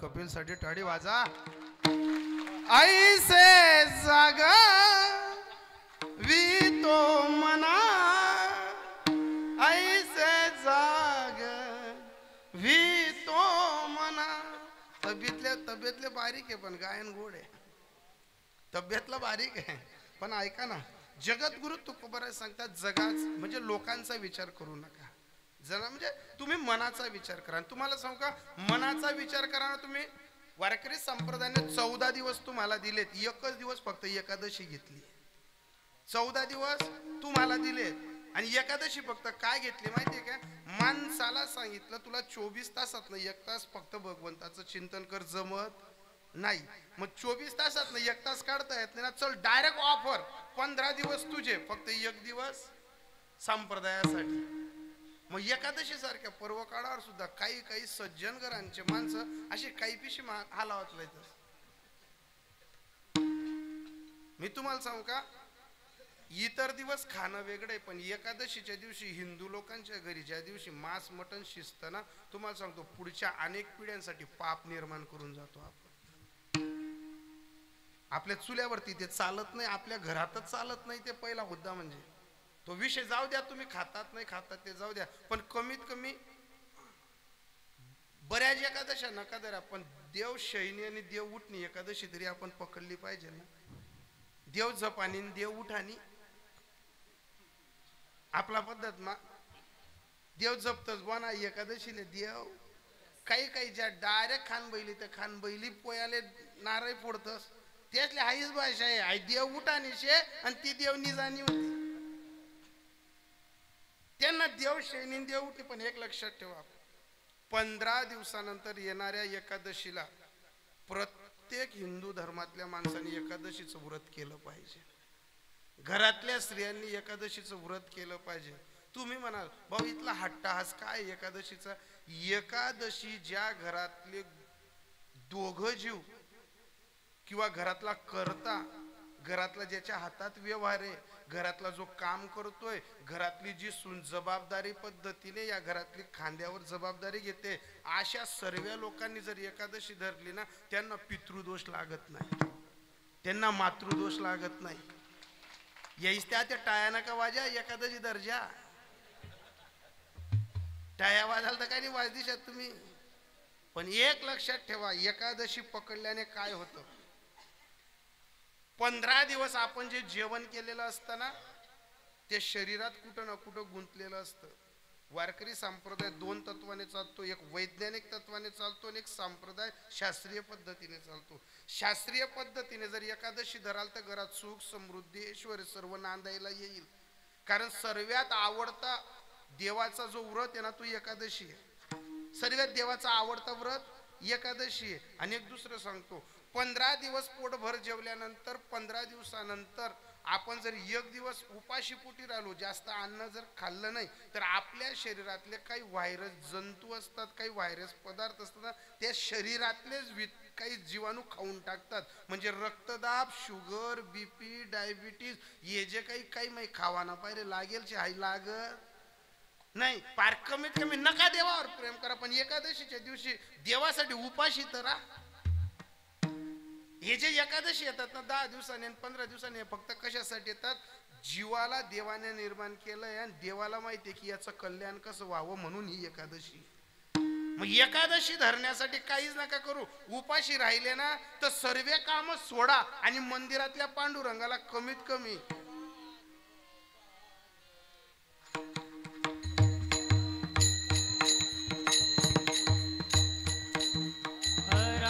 कपिल साठी टाळी वाजा. ऐसे जाग वी तो मना, ऐसे जाग वी तो मना. तब्येतले बारीक आहे पण गायन गोड आहे. तब्येतला बारीक आहे पण ऐका ना, जगद्गुरु तुकोबराय सांगतात जगाच म्हणजे लोकांचा विचार करू नका, जरा म्हणजे तुम्ही मनाचा विचार करा. तुम्हाला सांगू का, मनाचा विचार करा ना तुम्ही. वारकरी संप्रदायाने 14 दिवस तुम्हाला दिलेत, एकच दिवस फक्त एकादशी घेतली. 14 दिवस तुम्हाला दिलेत आणि एकादशी फक्त काय घेतली माहितीये का? माणसाला सांगितलं तुला 24 तासात ना 1 तास फक्त भगवंताचं चिंतन कर, जमत नाही. मग 24 तासात ना 1 तास काढता येत नाही ना, चल डायरेक्ट ऑफर 15 दिवस तुझे, फक्त 1 दिवस संप्रदायासाठी. मग एकादशी सारख्या पर्व काळावर सुद्धा काही काही सज्जन घरांचे माणसं अशी काही पिशी हालावत लायत. मी तुम्हाला सांगू का, इतर दिवस खाणं वेगळं पण एकादशीच्या दिवशी हिंदू लोकांच्या घरी ज्या दिवशी मांस मटण शिजतं ना, तुम्हाला सांगतो पुढच्या अनेक पिढ्यांसाठी पाप निर्माण करून जातो आपण. आपल्या चुल्यावरती ते चालत नाही, आपल्या घरातच चालत नाही. ते पहिला मुद्दा म्हणजे तो विषय जाऊ द्या, तुम्ही खातात नाही खातात ते जाऊ द्या, पण कमीत कमी बऱ्याच एकादशा नका धरा, पण देव शयनी आणि देव उठणी एकादशी तरी आपण पकडली पाहिजे ना. देव जपानी देव उठानी आपला पद्धत मा देव जपतच बना एकादशीले. देव काही काही ज्या डायरेक्ट खान बैली तर खान बैली पोयाले नारळ फोडतस, त्यातली हाईच भाषा आहे. आई देव उठानी शे आणि ती देव निजानी होती. त्यांना देव शैनी देव उठली. पण एक लक्षात ठेवा, 15 दिवसानंतर येणाऱ्या एकादशीला प्रत्येक हिंदू धर्मातल्या माणसाने एकादशीचं व्रत केलं पाहिजे. घरातल्या स्त्रियांनी एकादशीचं व्रत केलं पाहिजे. तुम्ही म्हणाल भाऊ इथला हट्टहास काय एकादशीचा? एकादशी ज्या घरातले दोघं जीव किंवा घरातला करता, घरातला ज्याच्या हातात व्यवहार आहे, घरातला जो काम करतोय, घरातली जी सून जबाबदारी पद्धतीने या घरातली खांद्यावर जबाबदारी घेते, अशा सर्व लोकांनी जर एकादशी धरली ना, त्यांना पितृदोष लागत नाही, त्यांना मातृदोष लागत नाही. याईस त्या टाया नका वाजा एकादशी दर्जा. टाया वाजाल तर काही नाही वाजदिशात तुम्ही. पण एक लक्षात ठेवा, एकादशी पकडल्याने काय होतं? 15 दिवस आपण जे जेवण केलेलं असतं ना, ते शरीरात कुठं ना कुठं गुंतलेलं असतं. वारकरी संप्रदाय 2 तत्वाने चालतो, एक वैज्ञानिक तत्वाने चालतो आणि एक संप्रदाय शास्त्रीय पद्धतीने चालतो. शास्त्रीय पद्धतीने जर एकादशी धराल तर घरात सुख समृद्धी ऐश्वर्य सर्व नांदायला येईल. कारण सर्वात आवडता देवाचा जो व्रत आहे ना, तो एकादशी आहे. सर्वात देवाचा आवडता व्रत एकादशी आहे. आणि एक दुसरं सांगतो, 15 दिवस पोटभर जेवल्यानंतर 15 दिवसानंतर आपण जर 1 दिवस उपाशी पोटी राहिलो, जास्त अन्न जर खाल्लं नाही, तर आपल्या शरीरातले काही व्हायरस जंतू असतात, काही व्हायरस पदार्थ असतात, त्या शरीरातलेच काही जीवाणू खाऊन टाकतात. म्हणजे रक्तदाब, शुगर, बीपी, डायबिटीज हे जे काही माही खावाना पाहिजे लागेल हाय लागत नाही. फार कमीत कमी नका देवावर प्रेम करा, पण एकादशीच्या दिवशी देवासाठी उपाशी तर राहा. हे जे एकादशी येतात ना 10 दिवसांनी आणि 15 दिवसांनी, फक्त कशासाठी येतात? जीवाला देवाने निर्माण केलंय आणि देवाला माहिती आहे की याचं कल्याण कसं व्हावं, म्हणून ही एकादशी. मग एकादशी धरण्यासाठी काहीच नका करू. उपाशी राहिले ना तर सर्व काम सोडा आणि मंदिरातल्या पांडुरंगाला कमीत कमी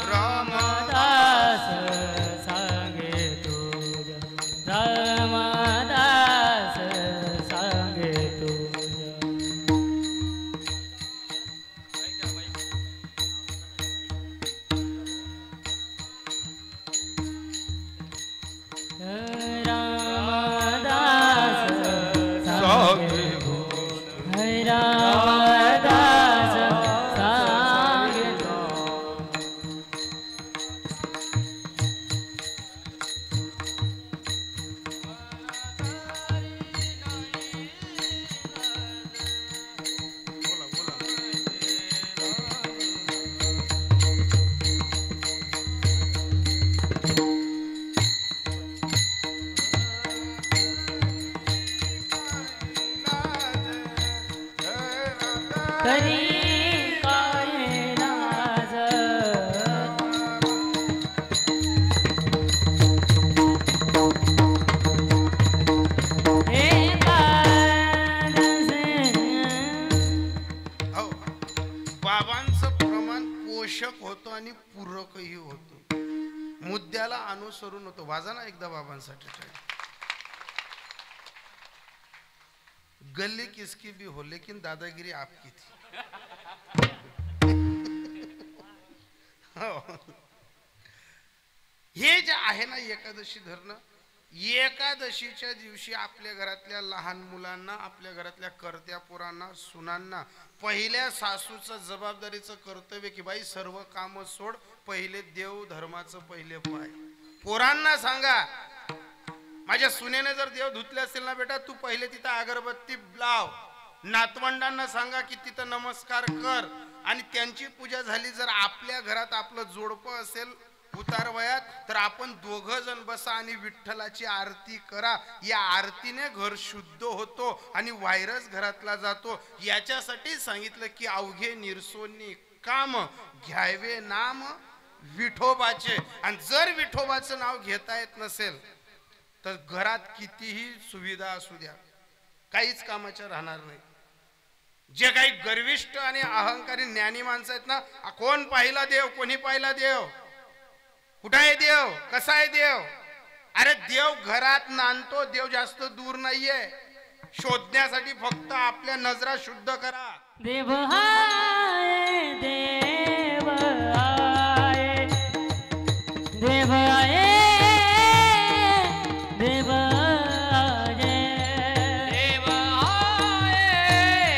राम तरी काय लाज बाबांचं प्रमाण पोषक होतं आणि पूरकही होतं, मुद्द्याला अनुसरून होतं. वाजा ना एकदा बाबांसाठी. गली किसकी भी हो लेकिन दादागिरी आपकी थी. हे जे आहे ना एकादशी धरणं, एकादशीच्या दिवशी आपल्या घरातल्या लहान मुलांना, आपल्या घरातल्या कर्त्या पोरांना, सुनांना पहिल्या सासूचं जबाबदारीचं कर्तव्य की बाई सर्व काम सोड, पहिले देव धर्माचं पहिले पाय. पोरांना सांगा, माझ्या सुनेने जर देव धुतले असेल ना बेटा, तू पहिले तिथं अगरबत्ती लाव. नातवंडांना सांगा की तिथं नमस्कार कर. आणि त्यांची पूजा झाली, जर आपल्या घरात आपलं जोडपं असेल उतार वयात, तर आपण दोघ जण बसा आणि विठ्ठलाची आरती करा. या आरतीने घर शुद्ध होतो आणि व्हायरस घरातला जातो. याच्यासाठी सांगितलं की अवघे निरसोनी काम घ्यावे नाम विठोबाचे. आणि जर विठोबाचं नाव घेता येत नसेल तर घरात कितीही सुविधा असू द्या, काहीच कामाच्या राहणार नाही. जे काही गर्विष्ठ आणि अहंकारी ज्ञानी माणसं आहेत ना, कोण पाहिला देव, कोणी पाहिला देव, कुठं आहे देव, कसा आहे देव, अरे देव घरात नांदतो. देव जास्त दूर नाहीये. शोधण्यासाठी फक्त आपल्या नजरा शुद्ध करा. देव हाय देव आये, देव आये, देव आये, देव आये,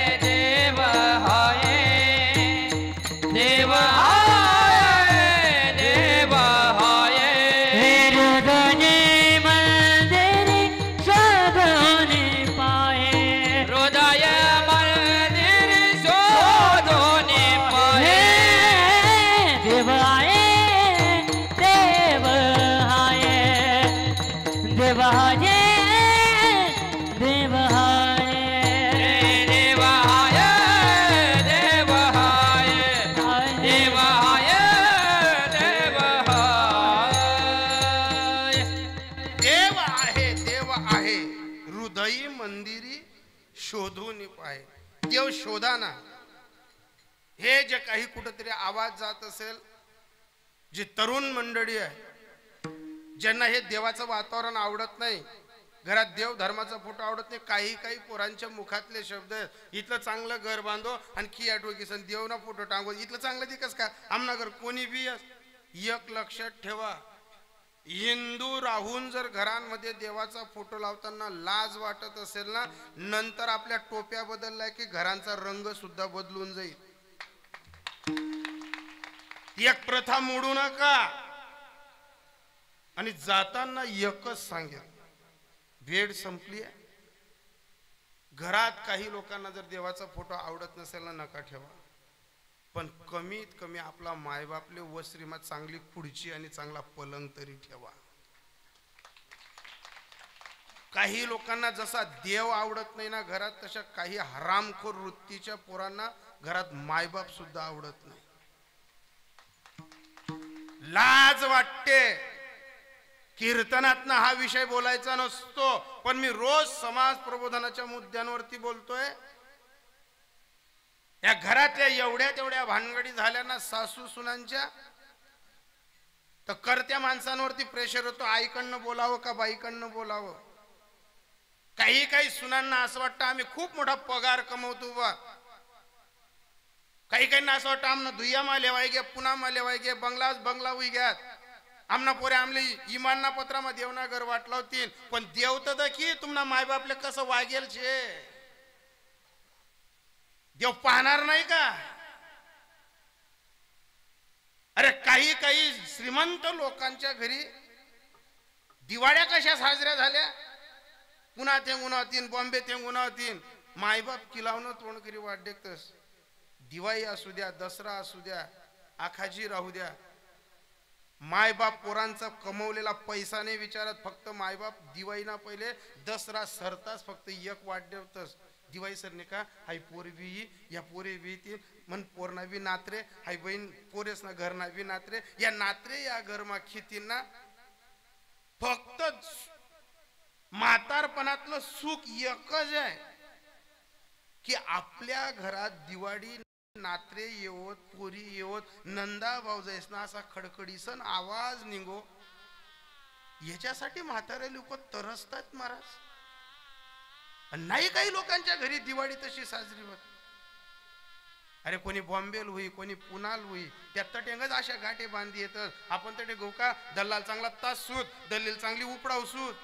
देव आये, देव देव शोधा ना. हे जे काही कुठेतरी आवाज जात असेल, जी तरुण मंडळी आहे ज्यांना हे देवाचं वातावरण आवडत नाही, घरात देव धर्माचा फोटो आवडत नाही, काही पोरांच्या मुखातले शब्द, इथलं चांगलं घर बांधो आणि की ॲडव्होकेशन देव ना फोटो टांगो, इथलं चांगलं दिकस का आमना घर कोणी बी. एक लक्षात ठेवा, हिंदू राहून जर घरांमध्ये देवाचा फोटो लावताना लाज वाटत असेल ना, नंतर आपल्या टोप्या बदलल्या की घरांचा रंग सुद्धा बदलून जाईल. एक प्रथा मोडू नका. आणि जाताना एकच सांगेल, भेट संपली आहे. घरात काही लोकांना जर देवाचा फोटो आवडत नसेल ना, नका ठेवा. पण कमीत कमी आपला मायबापले व श्रीमत चांगली खुर्ची आणि चांगला पलंग तरी ठेवा. काही लोकांना जसा देव आवडत नाही ना घरात, तशा काही हरामखोर वृत्तीच्या पोरांना घरात मायबाप सुद्धा आवडत नाही. लाज वाटते. कीर्तनातनं हा विषय बोलायचा नसतो, पण मी रोज समाज प्रबोधनाच्या मुद्द्यांवरती बोलतोय. या घरातल्या एवढ्या तेवढ्या भानगडी झाल्या ना सासू सुनांच्या, तर कर्त्या माणसांवरती प्रेशर होतो, आईकडनं बोलावं का बाईकडनं बोलावं. काही सुनांना असं वाटतं आम्ही खूप मोठा पगार कमवतो बा. काहींना असं वाटतं आमना दुय्यामा लेवाय गे, पुन्हा लेवाय गे, बंगला उई घ्यात आमना पोरे आमले इमानना पत्रमा देवना घर वाटला होतील. पण देव तर की तुम्हाला मायबापले कसं वागेल छे, देव पाहणार नाही का. अरे काही श्रीमंत लोकांच्या घरी दिवाळ्या कशा साजऱ्या झाल्या, पुन्हा तेंगुना होतीन, बॉम्बे तेंगुना होतीन, मायबाप किलावनं तोंड करी वाट देखतस. दिवाळी असू द्या, दसरा असू द्या, आखाजी राहू द्या, मायबाप पोरांचा कमवलेला पैसा नाही विचारत. फक्त मायबाप दिवाळीना पहिले दसरा सरताच फक्त एक वाट देवतस, दिवाळी सरने का हाय पोरी बी या पोरी बी ती मन पोरना बी नात्रे हाय बहीण पोरेस ना घरना बी नात्रे या नात्रे या घरमा खितींना फक्त म्हातारपणातलं सुख एकच आहे की आपल्या घरात दिवाळी नात्रे येवत पोरी येवत नंदा भाऊजाईसना असा खडखडीसन आवाज निघो याच्यासाठी म्हातारे लोक तरसतात महाराज. नाही काही लोकांच्या घरी दिवाळी तशी साजरी होत. अरे कोणी बॉम्बेल होई कोणी पुनाल होई त्यात टेंगच अशा गाठे बांधी येतात. आपण तटे गो का दल्लाल चांगला तास सूत दलील चांगली उपडाव सूत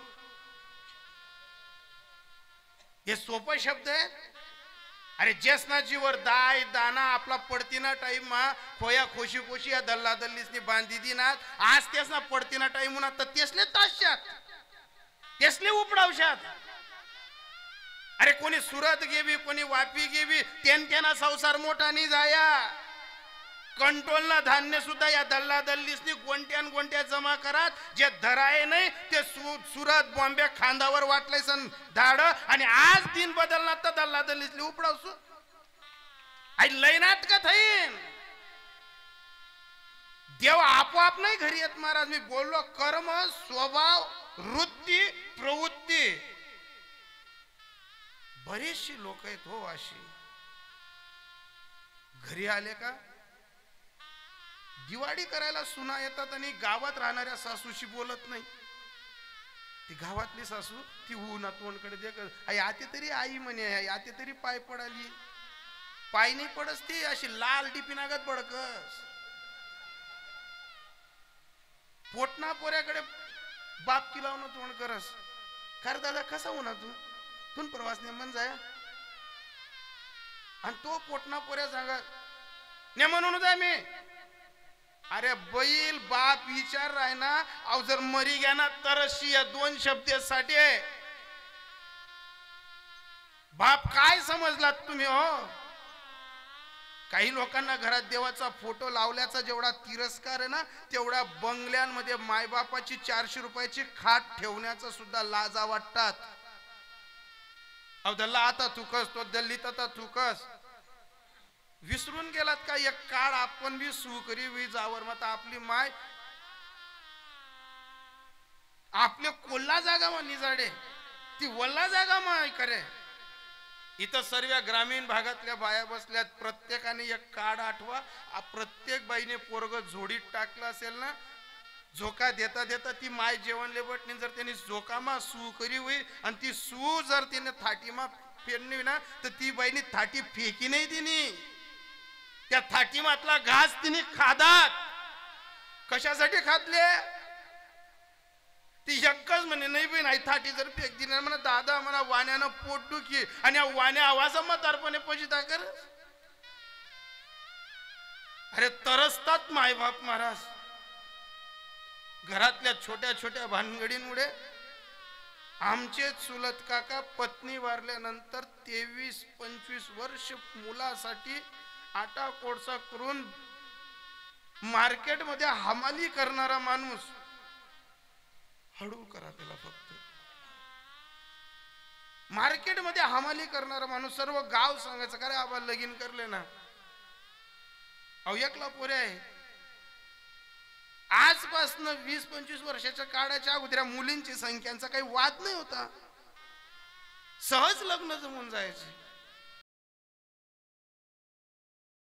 हे सोपे शब्द आहे. अरे जेसनाजीवर दाय दाना आपला पडतीना टाइम मा खोया खोशी खोशी या दल्ला दल्लीसनी बांधी दिनात आज तेसना पडतीना टाइम म्हणा तर तेसले तासशात तेसले उपडावशात. अरे कोणी सुरत गेवी कोणी वापी गेवी त्यांना संसार मोठा नाही जाया कंट्रोलना धान्य सुद्धा या दल्ला दल्लीसनी गोंट्यान गोंट्या जमा करात जे धराये नाही ते सुरत बॉम्बे खांदावर वाटले सन धाड आणि आज दिन बदलणार तर दल्ला दल्लीसली उपडावसू आई लय नाटक थईन. देव आपोआप नाही घरी येत महाराज. मी बोललो कर्म स्वभाव वृत्ती प्रवृत्ती बरेचशी लोक आहेत हो अशी घरी आले का दिवाळी करायला सुना येतात आणि गावात राहणाऱ्या सासूशी बोलत नाही. ती गावातली सासू ती उन्हा तोंडकडे दे आई आते तरी आई म्हणे आते तरी पाय पडाली पाय नाही पडस ती अशी लाल डिपिनागत बडकस पोटना पोऱ्याकडे बाप की लावून तोंड करस. खर दादा कसा होणार तू प्रवास नेमन जाय आणि तो पोटना पोऱ्या जागा ने म्हणून जाय मी. अरे बैल बाप विचार राय ना अव जर मरी गया ना तरशी या दोन शब्दासाठी बाप काय समजलात तुम्ही हो. काही लोकांना घरात देवाचा फोटो लावल्याचा जेवढा तिरस्कार आहे ना तेवढ्या बंगल्यांमध्ये मायबापाची 400 रुपयाची खाट ठेवण्याचा सुद्धा लाजा वाटतात. अव दल्ला आता थुकस तो दल्लीत आता थुकस विसरून गेलात का एक काळ आपण बी सुकरी वी जावर मत आपली माय आपले कोल्ला जागा मा निजाडे ती वल्ला जागा माय करे. इथं सर्व ग्रामीण भागातल्या बाया बसल्यात प्रत्येकाने एक कार्ड आठवा प्रत्येक बाईने पोरग झोडीत टाकलं असेल ना झोका देता देता ती माय जेवणले बटणी जर त्यांनी झोकामा सू करी होई आणि ती सू जर तिने थाटीमा फेरणी ना तर ती बाईनी थाटी फेकी नाही तिने त्या थाटीमातला घास तिने खादात. कशासाठी खातले ती एकच म्हणे नाही बी नाही थाटी जर फेक दिली म्हणा दादा म्हणा वाण्यानं पोट दुखी आणि वाण्या आवाजा म्हातारपणे पशी कर. अरे तरसतात मायबाप महाराज. घरातल्या छोट्या छोट्या भानगडींमुळे आमचे चुलत काका पत्नी वारल्यानंतर 23-25 वर्ष मुलासाठी आटा कोळसा करून मार्केटमध्ये हमाली करणारा माणूस हळू करा त्याला फक्त मार्केटमध्ये हमाली करणारा माणूस सर्व गाव सांगायचं का रे आबा लगीन करले ना अहो एकला पोरे आहे. आजपासून 20-25 वर्षाच्या काळाच्या अगोदर मुलींची संख्यांचा काही वाद नाही होता सहज लग्न जमून जायचे.